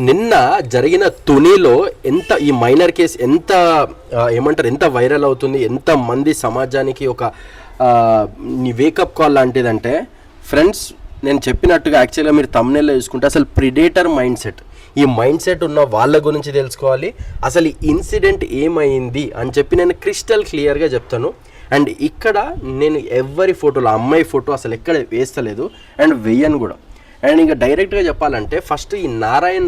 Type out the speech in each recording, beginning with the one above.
నిన్న జరిగిన తునిలో ఎంత ఈ మైనర్ కేసు ఎంత ఎంత వైరల్ అవుతుంది, ఎంత మంది సమాజానికి ఒక వేకప్ కాల్ లాంటిదంటే ఫ్రెండ్స్, నేను చెప్పినట్టుగా యాక్చువల్గా మీరు తమ్నెల్లో చూసుకుంటే అసలు ప్రిడేటర్ మైండ్ సెట్, ఈ మైండ్ సెట్ ఉన్న వాళ్ళ గురించి తెలుసుకోవాలి. అసలు ఈ ఇన్సిడెంట్ ఏమైంది అని చెప్పి నేను క్రిస్టల్ క్లియర్గా చెప్తాను. అండ్ ఇక్కడ నేను ఎవరి ఫోటోలో అమ్మాయి ఫోటో అసలు ఎక్కడ వేస్తలేదు అండ్ వెయ్యను కూడా. అండ్ ఇంకా డైరెక్ట్గా చెప్పాలంటే ఫస్ట్ ఈ నారాయణ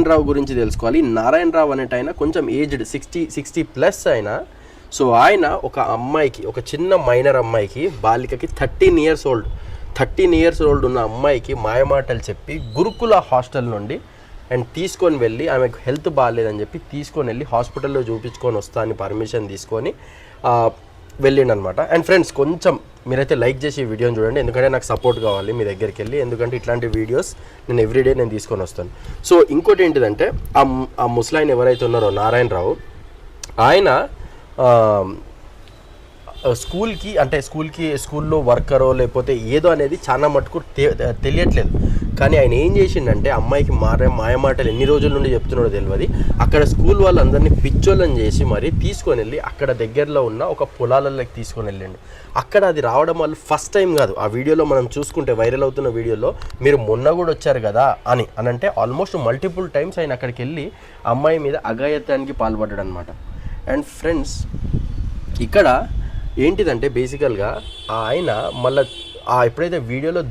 రావు గురించి తెలుసుకోవాలి. ఈ నారాయణ రావు అనేట ఆయన కొంచెం ఏజ్డ్ 60+ అయినా. సో ఆయన ఒక అమ్మాయికి, ఒక చిన్న మైనర్ అమ్మాయికి, బాలికకి 13 ఇయర్స్ ఓల్డ్ ఉన్న అమ్మాయికి మాయమాటలు చెప్పి గురుకుల హాస్టల్ నుండి అండ్ తీసుకొని వెళ్ళి, ఆమెకు హెల్త్ బాగాలేదని చెప్పి తీసుకొని వెళ్ళి హాస్పిటల్లో చూపించుకొని వస్తా అని పర్మిషన్ తీసుకొని వెళ్ళిండు అనమాట. అండ్ ఫ్రెండ్స్, కొంచెం మీరైతే లైక్ చేసి ఈ వీడియోని చూడండి, ఎందుకంటే నాకు సపోర్ట్ కావాలి మీ దగ్గరికి వెళ్ళి, ఎందుకంటే ఇట్లాంటి వీడియోస్ నేను ఎవ్రీడే నేను తీసుకొని వస్తాను. సో ఇంకోటి ఏంటిదంటే ఆ ముసలాయన ఎవరైతే ఉన్నారో నారాయణరావు, ఆయన స్కూల్లో వర్కరో లేకపోతే ఏదో అనేది చాలా మటుకు తెలియట్లేదు. కానీ ఆయన ఏం చేసిండంటే అమ్మాయికి మాయమాటలు ఎన్ని రోజుల నుండి చెప్తున్నాడో తెలియదు. అక్కడ స్కూల్ వాళ్ళందరినీ పిచ్చోళ్ళని చేసి మరి తీసుకొని వెళ్ళి అక్కడ దగ్గరలో ఉన్న ఒక పొలాలలోకి తీసుకొని వెళ్ళండి. అక్కడ అది రావడం వల్ల ఫస్ట్ టైం కాదు, ఆ వీడియోలో మనం చూసుకుంటే వైరల్ అవుతున్న వీడియోలో మీరు మొన్న కూడా వచ్చారు కదా అని అంటే ఆల్మోస్ట్ మల్టిపుల్ టైమ్స్ ఆయన అక్కడికి వెళ్ళి అమ్మాయి మీద అఘాయిత్యానికి పాల్పడ్డాడు అనమాట. అండ్ ఫ్రెండ్స్, ఇక్కడ ఏంటిదంటే బేసికల్గా ఆయన మళ్ళీ ఎప్పుడైతే వీడియోలో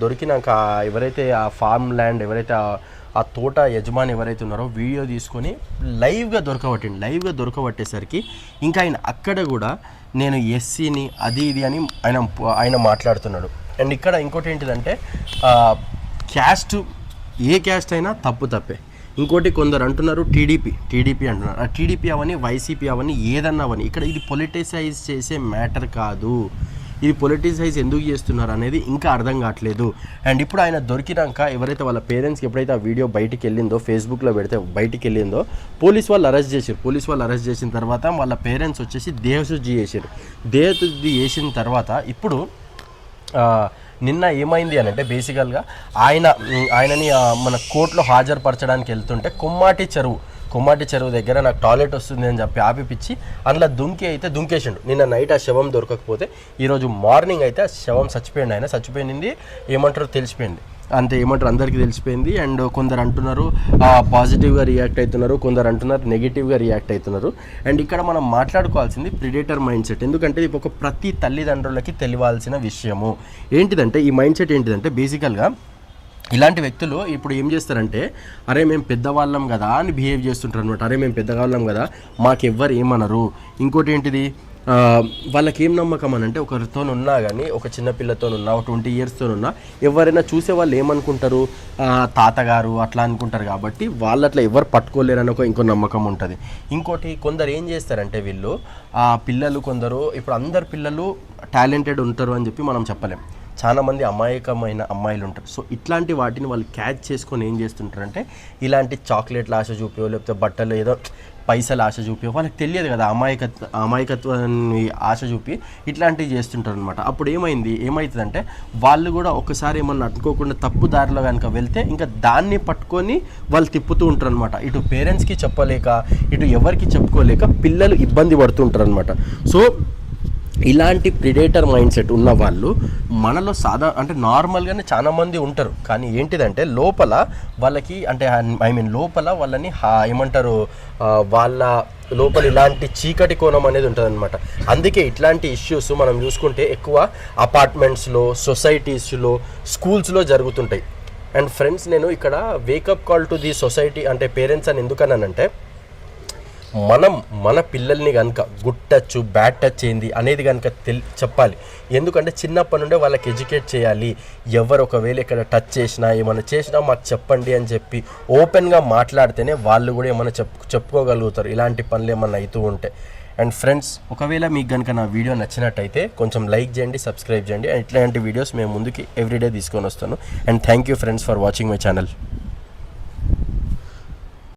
దొరికినాక ఎవరైతే ఆ ఫార్మ్ ల్యాండ్, ఎవరైతే ఆ తోట యజమాని ఎవరైతే ఉన్నారో వీడియో తీసుకొని లైవ్గా దొరకబట్టేసరికి ఇంకా ఆయన అక్కడ కూడా నేను ఎస్సీని అది ఇది అని ఆయన మాట్లాడుతున్నాడు. అండ్ ఇక్కడ ఇంకోటి ఏంటిదంటే క్యాస్ట్, ఏ క్యాస్ట్ అయినా తప్పే. ఇంకోటి కొందరు అంటున్నారు టీడీపీ అంటున్నారు. ఆ టీడీపీ అవని, వైసీపీ అవని, ఏదన్నా అవని, ఇక్కడ ఇది పొలిటిసైజ్ చేసే మ్యాటర్ కాదు. ఇది పొలిటిసైజ్ ఎందుకు చేస్తున్నారు అనేది ఇంకా అర్థం కావట్లేదు. అండ్ ఇప్పుడు ఆయన దొరికినాక ఎవరైతే వాళ్ళ పేరెంట్స్కి ఎప్పుడైతే ఆ వీడియో బయటికి వెళ్ళిందో, ఫేస్బుక్లో పెడితే బయటికి వెళ్ళిందో, పోలీస్ వాళ్ళు అరెస్ట్ చేసిన తర్వాత వాళ్ళ పేరెంట్స్ వచ్చేసి దేహశుద్ధి చేసిన తర్వాత ఇప్పుడు నిన్న ఏమైంది అని అంటే బేసికల్గా ఆయనని మన కోర్టులో హాజరుపరచడానికి వెళ్తుంటే కొమ్మాటి చెరువు దగ్గర నాకు టాయిలెట్ వస్తుంది అని చెప్పి ఆపిపిచ్చి అందులో దుంకేసిండు. నిన్న నైట్ ఆ శవం దొరకకపోతే ఈరోజు మార్నింగ్ అయితే ఆ శవం చచ్చిపోయింది. ఆయన చచ్చిపోయింది తెలిసిపోయింది, అందరికీ తెలిసిపోయింది. అండ్ కొందరు అంటున్నారు పాజిటివ్గా రియాక్ట్ అవుతున్నారు, కొందరు అంటున్నారు నెగిటివ్గా రియాక్ట్ అవుతున్నారు. అండ్ ఇక్కడ మనం మాట్లాడుకోవాల్సింది ప్రిడేటర్ మైండ్ సెట్. ఎందుకంటే ఇది ఒక ప్రతి తల్లిదండ్రులకి తెలియాల్సిన విషయము. ఏంటిదంటే ఈ మైండ్ సెట్ ఏంటిదంటే బేసికల్గా ఇలాంటి వ్యక్తులు ఇప్పుడు ఏం చేస్తారంటే, అరే మేము పెద్దవాళ్ళం కదా అని బిహేవ్ చేస్తుంటారు అనమాట. అరే మేము పెద్దవాళ్ళం కదా, మాకెవ్వరు ఏమనరు. ఇంకోటి ఏంటిది, వాళ్ళకి ఏం నమ్మకం అని అంటే ఒకరితో ఉన్నా కానీ, ఒక చిన్నపిల్లతో ఉన్నా, ఒక 20 ఇయర్స్తో ఉన్నా ఎవరైనా చూసే వాళ్ళు ఏమనుకుంటారు, తాతగారు అట్లా అనుకుంటారు. కాబట్టి వాళ్ళు అట్లా ఎవరు పట్టుకోలేరని ఇంకో నమ్మకం ఉంటుంది. ఇంకోటి కొందరు ఏం చేస్తారంటే వీళ్ళు పిల్లలు, కొందరు ఇప్పుడు అందరు పిల్లలు టాలెంటెడ్ ఉంటారు అని చెప్పి మనం చెప్పలేం. చాలామంది అమాయకమైన అమ్మాయిలు ఉంటారు. సో ఇట్లాంటి వాటిని వాళ్ళు క్యాచ్ చేసుకొని ఏం చేస్తుంటారంటే ఇలాంటి చాక్లెట్ల ఆశ చూపియో, లేకపోతే బట్టలు ఏదో పైసలు ఆశ చూపియో, వాళ్ళకి తెలియదు కదా, అమాయకత్వాన్ని ఆశ చూపి ఇట్లాంటివి చేస్తుంటారు అనమాట. అప్పుడు ఏమవుతుందంటే వాళ్ళు కూడా ఒకసారి ఏమన్నా అనుకోకుండా తప్పు దారిలో కనుక వెళ్తే ఇంకా దాన్ని పట్టుకొని వాళ్ళు తిప్పుతూ ఉంటారు అనమాట. ఇటు పేరెంట్స్కి చెప్పలేక, ఇటు ఎవరికి చెప్పుకోలేక పిల్లలు ఇబ్బంది పడుతుంటారు అనమాట. సో ఇలాంటి ప్రిడేటర్ మైండ్ సెట్ ఉన్న వాళ్ళు మనలో అంటే నార్మల్గానే చాలా మంది ఉంటారు. కానీ ఏంటిదంటే లోపల వాళ్ళకి అంటే లోపల వాళ్ళని వాళ్ళ లోపల ఇలాంటి చీకటి కోణం అనేది ఉంటుంది అనమాట. అందుకే ఇట్లాంటి ఇష్యూస్ మనం చూసుకుంటే ఎక్కువ అపార్ట్మెంట్స్లో, సొసైటీస్లో, స్కూల్స్లో జరుగుతుంటాయి. అండ్ ఫ్రెండ్స్, నేను ఇక్కడ wake up call to the society అంటే పేరెంట్స్ అని ఎందుకన్నానంటే, మన పిల్లల్ని కనుక గుడ్ టచ్, బ్యాడ్ టచ్ ఏంది అనేది కనుక చెప్పాలి. ఎందుకంటే చిన్నప్పటి నుండే వాళ్ళకి ఎడ్యుకేట్ చేయాలి. ఎవరు ఒకవేళ ఇక్కడ టచ్ చేసినా ఏమైనా చేసినా మాకు చెప్పండి అని చెప్పి ఓపెన్గా మాట్లాడితేనే వాళ్ళు కూడా ఏమైనా చెప్పుకోగలుగుతారు ఇలాంటి పనులు ఏమన్నా అవుతూ ఉంటే. అండ్ ఫ్రెండ్స్, ఒకవేళ మీకు కనుక నా వీడియో నచ్చినట్టయితే కొంచెం లైక్ చేయండి, సబ్స్క్రైబ్ చేయండి. ఇట్లాంటి వీడియోస్ మేము ముందుకి ఎవ్రీడే తీసుకొని వస్తాను. And thank you friends for watching my channel.